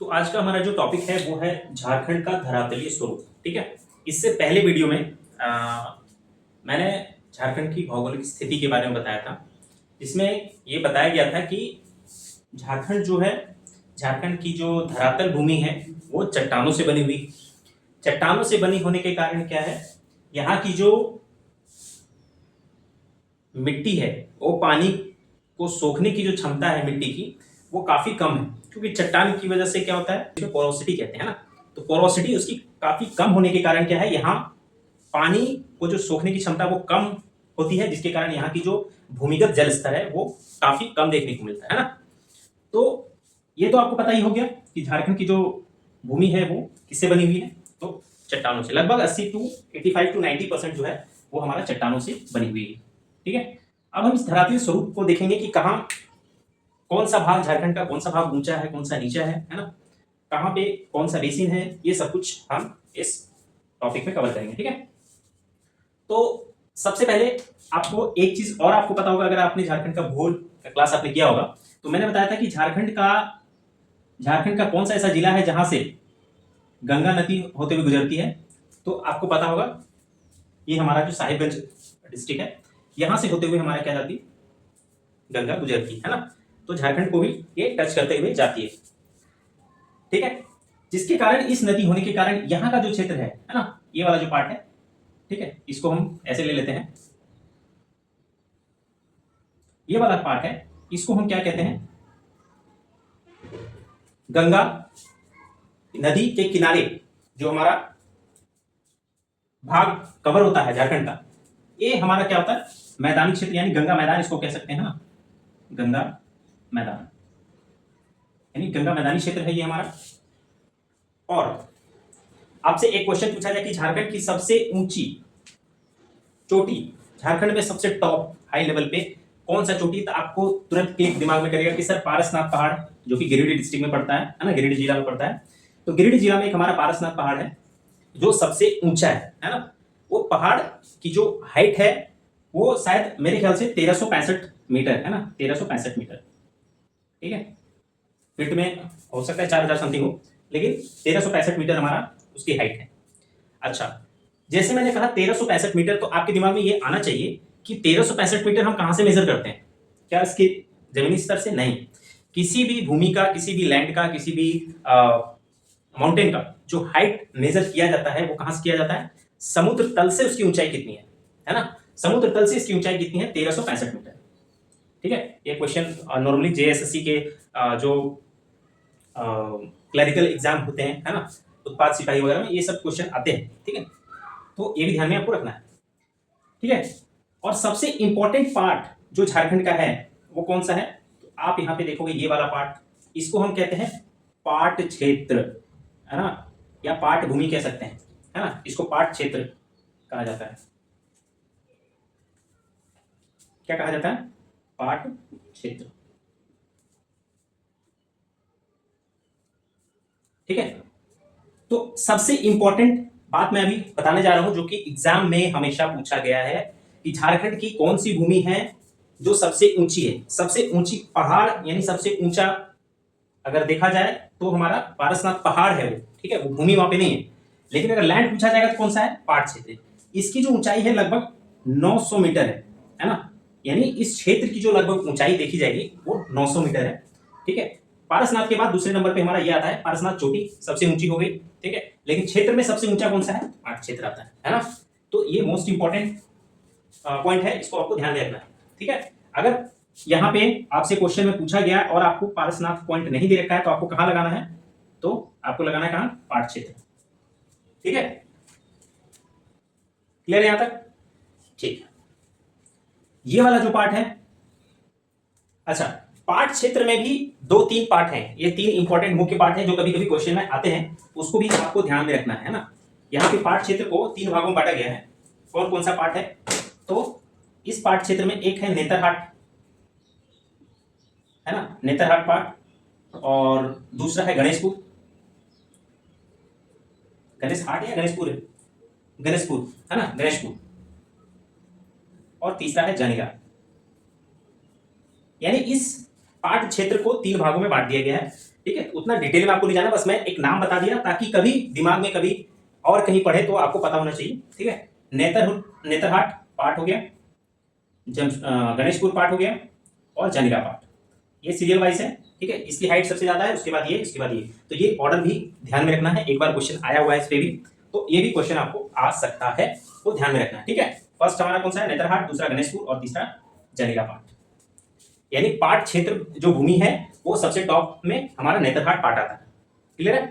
तो आज का हमारा जो टॉपिक है वो है झारखंड का धरातलीय स्वरूप। ठीक है। इससे पहले वीडियो में मैंने झारखंड की भौगोलिक स्थिति के बारे में बताया था, जिसमें ये बताया गया था कि झारखंड जो है, झारखंड की जो धरातल भूमि है वो चट्टानों से बनी हुई। चट्टानों से बनी होने के कारण क्या है, यहाँ की जो मिट्टी है वो पानी को सोखने की जो क्षमता है मिट्टी की वो काफी कम है, क्योंकि चट्टान की वजह से क्या होता है, इसमें पोरोसिटी कहते हैं ना, तो पोरोसिटी उसकी काफी कम होने के कारण क्या है, यहाँ पानी को जो सोखने की क्षमता वो कम होती है, जिसके कारण यहाँ की जो भूमिगत जल स्तर है वो काफी कम देखने को मिलता है ना। तो ये तो आपको पता ही हो गया कि झारखंड की जो भूमि है वो किससे बनी हुई है, तो चट्टानों से। लगभग 80 टू 85 टू 90% जो है वो हमारा चट्टानों से बनी हुई है। ठीक है। अब हम इस धरातलीय स्वरूप को देखेंगे कि कहाँ, कौन सा भाग झारखंड का, कौन सा भाग ऊंचा है, कौन सा नीचा है ना, कहाँ पे कौन सा बेसिन है, ये सब कुछ हम इस टॉपिक में कवर करेंगे। ठीक है। तो सबसे पहले आपको एक चीज और आपको पता होगा, अगर आपने झारखंड का भूगोल का क्लास आपने किया होगा, तो मैंने बताया था कि झारखंड का कौन सा ऐसा जिला है जहां से गंगा नदी होते हुए गुजरती है। तो आपको पता होगा ये हमारा जो साहिबगंज डिस्ट्रिक्ट है, यहां से होते हुए हमारा क्या जाती, गंगा गुजरती है ना। तो झारखंड को भी ये टच करते हुए जाती है। ठीक है। जिसके कारण, इस नदी होने के कारण यहाँ का जो क्षेत्र है ना, ये वाला जो पार्ट है, ठीक है, इसको हम ऐसे ले लेते हैं। ये वाला पार्ट है, इसको हम क्या कहते हैं, गंगा नदी के किनारे जो हमारा भाग कवर होता है झारखंड का, ये हमारा क्या होता है, मैदानी क्षेत्र, यानी गंगा मैदान इसको कह सकते हैं ना, गंगा मैदान, यानी गंगा मैदानी क्षेत्र है ये हमारा। और आपसे एक क्वेश्चन पूछा जाए कि झारखंड की सबसे ऊंची चोटी, झारखंड में सबसे टॉप हाई लेवल पे कौन सा चोटी, तो आपको तुरंत क्लिक दिमाग में करेगा कि सर पारसनाथ पहाड़, जो कि गिरिडीह डिस्ट्रिक्ट में पड़ता है ना, गिरिडीह जिला में पड़ता है। तो गिरिडीह जिला में एक हमारा पारसनाथ पहाड़ है जो सबसे ऊंचा है ना। वो पहाड़ की जो हाइट है वो शायद मेरे ख्याल से 1365 मीटर है ना, 1365 मीटर। ठीक है। फीट में हो सकता है 4000 समथिंग हो, लेकिन 1365 मीटर हमारा उसकी हाइट है। अच्छा, जैसे मैंने कहा 1365 मीटर, तो आपके दिमाग में ये आना चाहिए कि 1365 मीटर हम कहां से मेजर करते हैं, क्या इसके जमीनी स्तर से? नहीं। किसी भी भूमि का, किसी भी लैंड का, किसी भी माउंटेन का जो हाइट मेजर किया जाता है वो कहां से किया जाता है, समुद्र तल से उसकी ऊंचाई कितनी है ना, समुद्र तल से इसकी ऊंचाई कितनी है, 1365 मीटर। ठीक है। ये क्वेश्चन नॉर्मली जेएसएससी के जो क्लरिकल एग्जाम होते हैं है ना, उत्पाद सिपाही वगैरह में ये सब क्वेश्चन आते हैं। ठीक है। तो ये भी ध्यान में आपको रखना है। ठीक है। और सबसे इंपॉर्टेंट पार्ट जो झारखंड का है वो कौन सा है, तो आप यहां पे देखोगे ये वाला पार्ट, इसको हम कहते हैं पाट क्षेत्र, है ना, या पाट भूमि कह सकते हैं, है ना, इसको पाट क्षेत्र कहा जाता है। क्या कहा जाता है, पाट क्षेत्र। ठीक है। तो सबसे इंपॉर्टेंट बात मैं अभी बताने जा रहा हूं, जो कि एग्जाम में हमेशा पूछा गया है कि झारखंड की कौन सी भूमि है जो सबसे ऊंची है। सबसे ऊंची पहाड़, यानी सबसे ऊंचा अगर देखा जाए तो हमारा पारसनाथ पहाड़ है वो। ठीक है। वो भूमि वहां पे नहीं है, लेकिन अगर लैंड पूछा जाएगा तो कौन सा है, पाट क्षेत्र। इसकी जो ऊंचाई है लगभग 900 मीटर है ना, यानी इस क्षेत्र की जो लगभग ऊंचाई देखी जाएगी वो 900 मीटर है। ठीक है। पारसनाथ के बाद दूसरे नंबर पे हमारा ये आता है, पारसनाथ चोटी सबसे ऊंची हो गई। ठीक है। लेकिन क्षेत्र में सबसे ऊंचा कौन सा है, पाट क्षेत्र आता है ना। तो ये मोस्ट इंपॉर्टेंट पॉइंट है, इसको आपको ध्यान में रखना है। ठीक है। अगर यहाँ पे आपसे क्वेश्चन में पूछा गया और आपको पारसनाथ पॉइंट नहीं दे रखा है तो आपको कहां लगाना है, तो आपको लगाना है कहां, पाट क्षेत्र। ठीक है। क्लियर है यहां तक? ठीक है। ये वाला जो पार्ट है, अच्छा, पार्ट क्षेत्र में भी दो तीन पार्ट हैं, ये तीन इंपॉर्टेंट मुख्य पार्ट हैं जो कभी कभी क्वेश्चन में आते हैं, उसको भी आपको ध्यान में रखना है ना। यहाँ पे पार्ट क्षेत्र को तीन भागों में बांटा गया है। कौन कौन सा पार्ट है, तो इस पार्ट क्षेत्र में एक है नेतरहाट, है ना, नेतरहाट पार्ट, और दूसरा है गणेशपुर, गणेश हाट या गणेशपुर है, गणेशपुर है ना, गणेशपुर, और तीसरा है जनेगा। यानी इस पाट क्षेत्र को तीन भागों में बांट दिया गया है। ठीक है, उतना डिटेल में आपको नहीं जाना, बस मैं एक नाम बता दिया ताकि कभी दिमाग में कभी और कहीं पढ़े तो आपको पता होना चाहिए। ठीक है, नेतरहाट पार्ट हो गया, गणेशपुर पार्ट हो गया और जनीरा पार्ट, ये सीरियल वाइज है। ठीक है, इसकी हाइट सबसे ज्यादा है, उसके बाद ये, उसके बाद ये, तो ये ऑर्डर भी ध्यान में रखना है। एक बार क्वेश्चन आया हुआ है इस पे भी, तो ये भी क्वेश्चन आपको आ सकता है, वो ध्यान में रखना है। ठीक है, फर्स्ट हमारा कौन सा है, नेतरहाट, दूसरा गणेशपुर और तीसरा जनीरा पार्ट। यानी पार्ट क्षेत्र जो भूमि है वो सबसे टॉप में हमारा नेतरहाट पार्ट आता है। क्लियर है?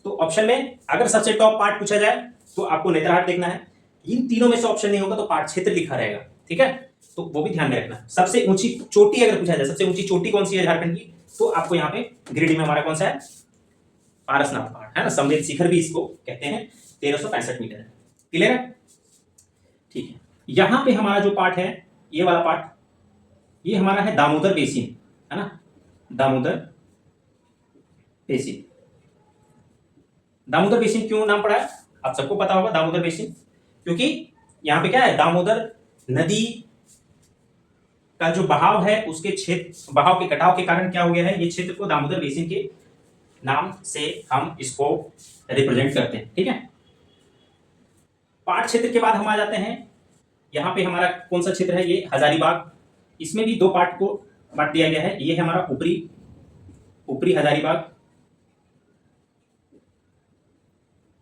तो ऑप्शन में अगर सबसे टॉप पार्ट पूछा जाए तो आपको नेतरहाट देखना है, इन तीनों में से ऑप्शन नहीं होगा तो पार्ट क्षेत्र लिखा रहेगा। ठीक है, तो वो भी ध्यान में रखना। सबसे ऊंची चोटी अगर पूछा जाए, सबसे ऊंची चोटी कौन सी है झारखंड की, तो आपको यहाँ पे गिरिडीह में हमारा कौन सा है, पारसनाथ पहाड़ है ना, समवेत शिखर भी इसको कहते हैं, 1365 मीटर है। क्लियर है? ठीक है, यहां पे हमारा जो पार्ट है, ये वाला पार्ट, ये हमारा है दामोदर बेसिन, है ना, दामोदर बेसिन। दामोदर बेसिन क्यों नाम पड़ा है, आप सबको पता होगा दामोदर बेसिन, क्योंकि यहां पे क्या है, दामोदर नदी का जो बहाव है, उसके क्षेत्र, बहाव के कटाव के कारण क्या हो गया है, ये क्षेत्र को दामोदर बेसिन के नाम से हम इसको रिप्रेजेंट करते हैं। ठीक है, पाट क्षेत्र के बाद हम आ जाते हैं, यहाँ पे हमारा कौन सा क्षेत्र है, ये हजारीबाग। इसमें भी दो पार्ट को बांट दिया गया है, ये है हमारा ऊपरी हजारीबाग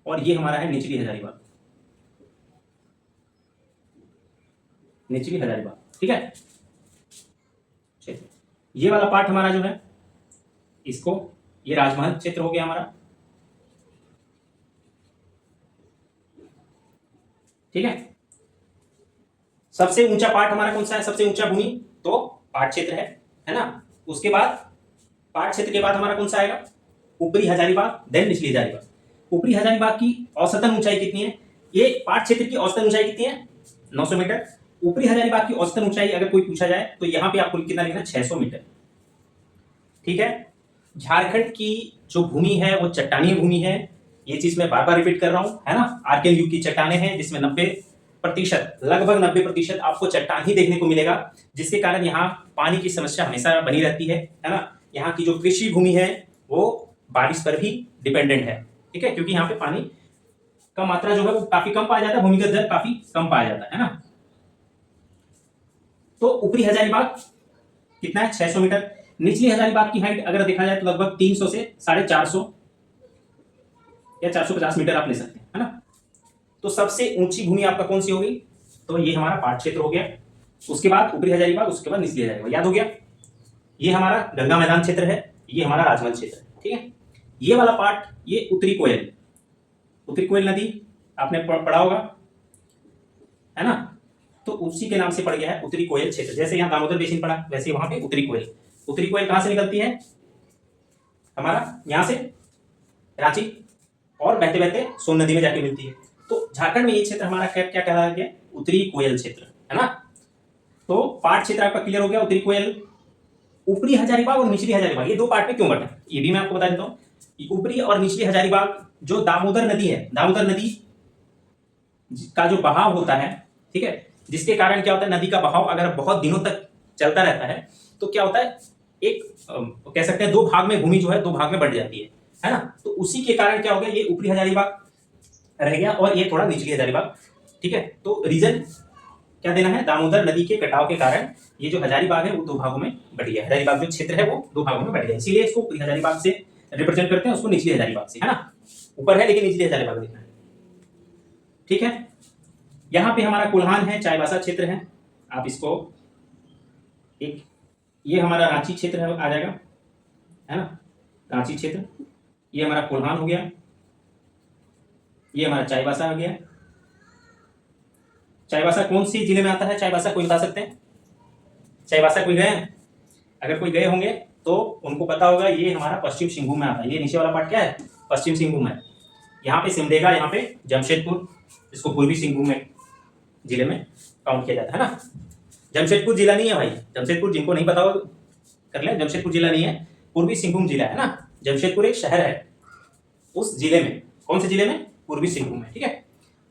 और ये हमारा है निचली हजारीबाग, निचली हजारीबाग। ठीक है, क्षेत्र, ये वाला पार्ट हमारा जो है, इसको, ये राजमहल क्षेत्र हो गया हमारा। ठीक है, सबसे ऊंचा पार्ट हमारा कौन सा है, सबसे ऊंचा भूमि, तो पाट क्षेत्र है ना। उसके बाद पाट क्षेत्र के बाद हमारा कौन सा आएगा, ऊपरी हजारीबाग, देन निचली हजारीबाग। ऊपरी हजारीबाग की औसतन ऊंचाई कितनी है, ये पाट क्षेत्र की औसतन ऊंचाई कितनी है, 900 मीटर। ऊपरी हजारीबाग की औसतन ऊंचाई अगर कोई पूछा जाए तो यहाँ पे आपको कितना लिखना, 600 मीटर। ठीक है, झारखंड की जो भूमि है वो चट्टानी भूमि है, ये चीज मैं बार बार रिपीट कर रहा हूं, है ना। आर्कियन युग की चट्टाने हैं जिसमें 90%, लगभग 90% आपको चट्टान ही देखने को मिलेगा, जिसके कारण यहाँ पानी की समस्या हमेशा बनी रहती है ना। यहाँ की जो कृषि भूमि है वो बारिश पर भी डिपेंडेंट है। ठीक है, क्योंकि यहाँ पे पानी का मात्रा जो है वो काफी कम पाया जाता है, भूमिगत जल काफी कम पाया जाता है ना। तो ऊपरी हजारीबाग कितना है, 600 मीटर। निचली हजारीबाग की हाइट अगर देखा जाए तो लगभग 300 से 450 या 450 मीटर आप ले सकते हैं, है ना। तो सबसे ऊंची भूमि आपका कौन सी होगी, तो ये हमारा पाट क्षेत्र हो गया। उसके बाद ऊपरी हजारीबाग, उसके बाद निचली हजारीबाग, याद हो गया। ये हमारा गंगा मैदान क्षेत्र है, ये हमारा राजमहल क्षेत्र है। ठीक है, ये वाला पार्ट, ये उत्तरी कोयल नदी आपने पढ़ा होगा, है ना। तो उसी के नाम से पड़ गया है उत्तरी कोयल क्षेत्र। जैसे यहाँ दामोदर बेसिन पड़ा, वैसे वहां पे उत्तरी कोयल कहां से निकलती है, हमारा यहां से रांची, और बहते बहते सोन नदी में जाके मिलती है। तो झारखंड में ये क्षेत्र हमारा क्या कहलाया गया, उत्तरी कोयल क्षेत्र, है ना। तो पार्ट क्षेत्र आपका क्लियर हो गया, उत्तरी कोयल। ऊपरी हजारीबाग और निचली हजारीबाग, ये दो पार्ट में क्यों बटा, ये भी मैं आपको बता देता हूँ। ऊपरी और निचली हजारीबाग जो दामोदर नदी है, दामोदर नदी का जो बहाव होता है, ठीक है, जिसके कारण क्या होता है, नदी का बहाव अगर बहुत दिनों तक चलता रहता है तो क्या होता है, एक कह सकते हैं दो भाग में भूमि जो है दो भाग में बढ़ जाती है ना। तो उसी के कारण क्या हो गया, ये ऊपरी हजारीबाग रह गया और ये थोड़ा निचली हजारीबाग। ठीक है, तो रीजन क्या देना है, दामोदर नदी के कटाव के कारण ये जो हजारीबाग है वो दो भागों में बढ़ गया, हजारीबाग जो क्षेत्र है वो दो भागों में बढ़ गया, इसीलिए इसको ऊपरी हजारीबाग से रिप्रेजेंट करते हैं, उसको निचली हजारीबाग से, है ना। ऊपर है लेकिन निचली हजारीबाग देखना है। ठीक है, यहाँ पे हमारा कोल्हान है, चाईबासा क्षेत्र है, आप इसको एक, ये हमारा रांची क्षेत्र है, आ जाएगा, है ना, रांची क्षेत्र। ये हमारा कोल्हान हो गया, ये हमारा चाईबासा हो गया। चाईबासा कौन सी जिले में आता है, चाईबासा कोई बता सकते हैं, चाईबासा कोई गए हैं, अगर कोई गए होंगे तो उनको पता होगा, ये हमारा पश्चिम सिंहभूम में आता है। ये नीचे वाला पार्ट क्या है, पश्चिम सिंहभूम है। यहाँ पे सिमडेगा, यहाँ पे जमशेदपुर, इसको पूर्वी सिंहभूम में जिले में काउंट किया जाता है ना। जमशेदपुर जिला नहीं है भाई, जमशेदपुर जिनको नहीं पता हो कर ले, जमशेदपुर जिला नहीं है, पूर्वी सिंहभूम जिला है ना। जमशेदपुर एक शहर है उस जिले में, कौन से जिले में, पूर्वी सिंहभूम में। ठीक है,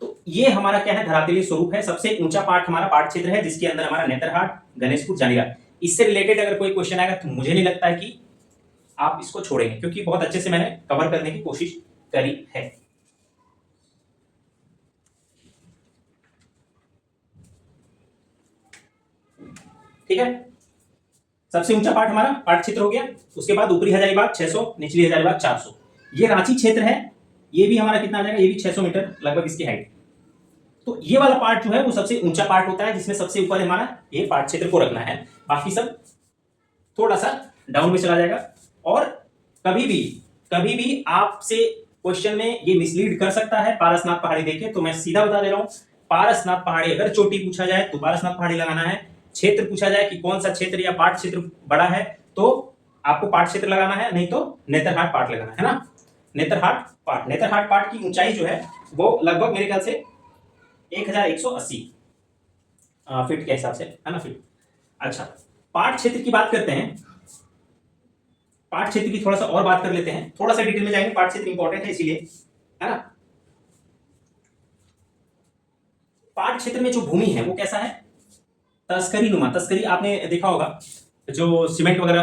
तो ये हमारा क्या है, धरातलीय स्वरूप है। सबसे ऊंचा पार्ट हमारा पाट क्षेत्र है, जिसके अंदर हमारा नेतरहाट, गणेशपुर, जनीरा। इससे रिलेटेड अगर कोई क्वेश्चन आएगा तो मुझे नहीं लगता है कि आप इसको छोड़ेंगे, क्योंकि बहुत अच्छे से मैंने कवर करने की कोशिश करी है। ठीक है, सबसे ऊंचा पार्ट हमारा पार्ट क्षेत्र हो गया। उसके बाद ऊपरी हजारीबाग 600, निचली हजारीबाग 400। ये रांची क्षेत्र है, ये भी हमारा कितना आ जाएगा, ये भी 600 मीटर लगभग इसकी हाइट। तो ये वाला पार्ट जो है वो सबसे ऊंचा पार्ट होता है, जिसमें सबसे ऊपर हमारा ये पार्ट क्षेत्र को रखना है। बाकी सब थोड़ा सा डाउन में चला जाएगा। और कभी भी आपसे क्वेश्चन में ये मिसलीड कर सकता है पारसनाथ पहाड़ी देखे, तो मैं सीधा बता दे रहा हूं, पारसनाथ पहाड़ी अगर चोटी पूछा जाए तो पारसनाथ पहाड़ी लगाना है। क्षेत्र पूछा जाए कि कौन सा क्षेत्र या पार्ट क्षेत्र बड़ा है, तो आपको पार्ट क्षेत्र लगाना है, नहीं तो नेतरहाट पार्ट लगाना है ना। नेतरहाट पार्ट की ऊंचाई जो है वो लगभग मेरे ख्याल से 1180 फीट के हिसाब से है ना, फीट। अच्छा, पार्ट क्षेत्र की बात करते हैं। पार्ट क्षेत्र की थोड़ा सा और बात कर लेते हैं, थोड़ा सा डिटेल में जाएंगे, पार्ट क्षेत्र इंपॉर्टेंट है इसीलिए, है ना। पार्ट क्षेत्र में जो भूमि है वो कैसा है, तस्करी नुमा। तस्करी आपने देखा होगा, जो सीमेंट वगैरह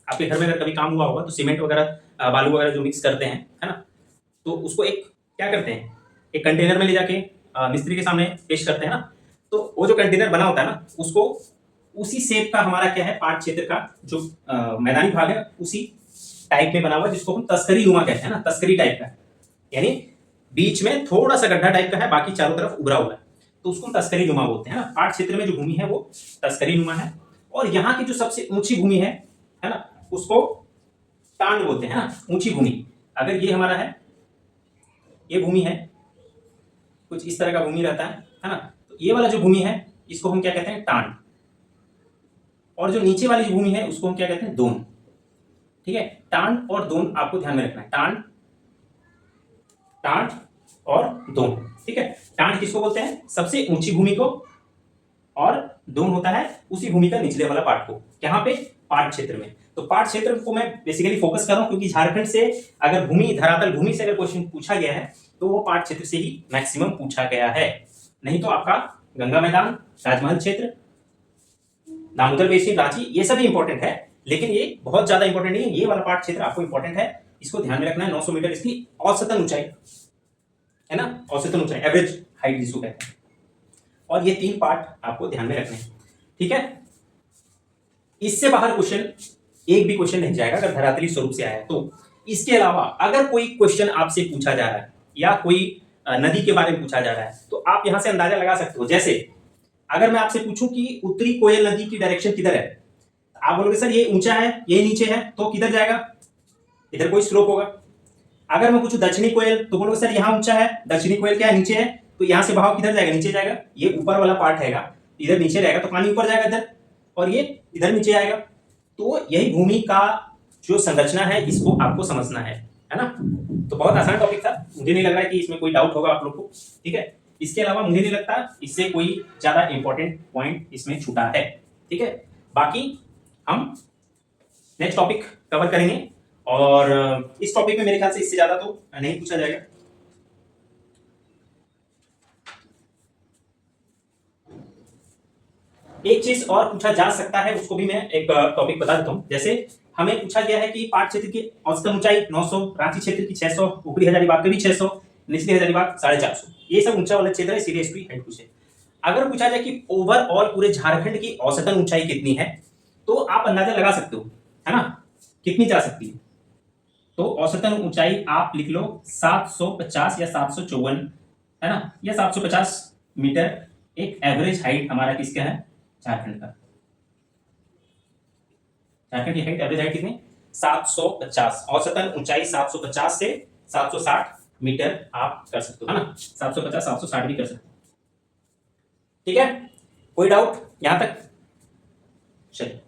आपके घर में अगर कभी काम हुआ होगा तो सीमेंट वगैरह बालू वगैरह जो मिक्स करते हैं, है ना, तो उसको एक क्या करते हैं, एक कंटेनर में ले जाके मिस्त्री के सामने पेश करते हैं ना। तो वो जो कंटेनर बना होता है ना, उसको उसी शेप का हमारा क्या है, पार्ट क्षेत्र का जो मैदानी भाग है उसी टाइप में बना हुआ है, जिसको हम तस्करी नुमा कहते हैं ना, तस्करी टाइप का, यानी बीच में थोड़ा सा गड्ढा टाइप का है, बाकी चारों तरफ उभरा हुआ है, तो उसको तस्करी नुमा बोलते हैं ना। पार्ट क्षेत्र में जो भूमि है वो तस्करी नुमा है। और यहाँ की जो सबसे ऊंची भूमि है ना, उसको टांड बोलते हैं ना, ऊंची भूमि। अगर ये हमारा है, ये भूमि है, कुछ इस तरह का भूमि रहता है ना, तो ये वाला जो भूमि है इसको हम क्या कहते हैं, टांड। और जो नीचे वाली जो भूमि है उसको हम क्या कहते हैं, दोन। ठीक है, टांड और दोन आपको ध्यान में रखना है, टांड और दोन। ठीक है, टांड किसको बोलते हैं, सबसे ऊंची भूमि को, और दोन होता है उसी भूमि का निचले वाला पार्ट को, यहाँ पे पार्ट क्षेत्र में। तो पार्ट क्षेत्र को मैं बेसिकली फोकस कर रहा हूं, क्योंकि झारखंड से अगर भूमि, धरातल भूमि से अगर क्वेश्चन पूछा गया है तो वो पार्ट क्षेत्र से ही मैक्सिमम पूछा गया है। नहीं तो आपका गंगा मैदान, राजमहल क्षेत्र, दामोदर बेसिन, रांची, ये सभी इंपॉर्टेंट है, लेकिन ये बहुत ज्यादा इंपॉर्टेंट नहीं है। ये वाला पार्ट क्षेत्र आपको इंपॉर्टेंट है, इसको ध्यान में रखना है। 900 मीटर इसकी औसतन ऊंचाई है ना, औसतन ऊंचाई, एवरेज हाइट जिसको कहते हैं। और ये तीन पार्ट आपको ध्यान में रखने हैं। ठीक है, इससे बाहर क्वेश्चन, एक भी क्वेश्चन नहीं जाएगा अगर धरातली स्वरूप से आया है तो। इसके अलावा अगर कोई क्वेश्चन आपसे पूछा जा रहा है या कोई नदी के बारे में पूछा जा रहा है, तो आप यहां से अंदाजा लगा सकते हो। जैसे अगर मैं आपसे पूछूं कि उत्तरी कोयल नदी की डायरेक्शन किधर है, आप बोलोगे सर ये ऊंचा है, ये नीचे है, तो किधर जाएगा, इधर कोई स्लोप होगा। अगर मैं पूछूं दक्षिणी कोयल, तो बोलोगे सर यहाँ ऊंचा है, दक्षिणी कोयल क्या है, नीचे है, तो यहां से बहाव किधर जाएगा, नीचे जाएगा। ये ऊपर वाला पार्ट हैगा, इधर नीचे रहेगा, तो पानी ऊपर जाएगा इधर, और ये इधर नीचे आएगा। तो यही भूमि का जो संरचना है, इसको आपको समझना है ना। तो बहुत आसान टॉपिक था, मुझे नहीं लग रहा है कि इसमें कोई डाउट होगा आप लोग को। ठीक है, इसके अलावा मुझे नहीं लगता इससे कोई ज्यादा इंपॉर्टेंट पॉइंट इसमें छूटा है। ठीक है, बाकी हम नेक्स्ट टॉपिक कवर करेंगे, और इस टॉपिक में मेरे ख्याल से इससे ज्यादा तो नहीं पूछा जाएगा। एक चीज और पूछा जा सकता है, उसको भी मैं एक टॉपिक बता देता हूं। जैसे हमें पूछा गया है कि पार्ट क्षेत्र की औसतन ऊंचाई 900, रांची क्षेत्र की 600, ऊपरी हजारीबाग के भी 600, निचली हजारीबाग 450, ये सब ऊंचा वाला क्षेत्र है, सीधे इसकी हाइट पूछे। अगर पूछा जाए कि ओवरऑल पूरे झारखंड की औसतन ऊंचाई कितनी है, तो आप अंदाजा लगा सकते हो, है ना, कितनी जा सकती है। तो औसतन ऊंचाई आप लिख लो 750 या 754, है ना, या 750 मीटर एक एवरेज हाइट हमारा किसका है, झारखंड का। झारखंड की हाइट, एवरेज हाइट कितनी, 750। औसतन ऊंचाई 750 से 760 मीटर आप कर सकते हो, है ना, 750 760 भी कर सकते हो। ठीक है, कोई डाउट यहां तक, चलिए।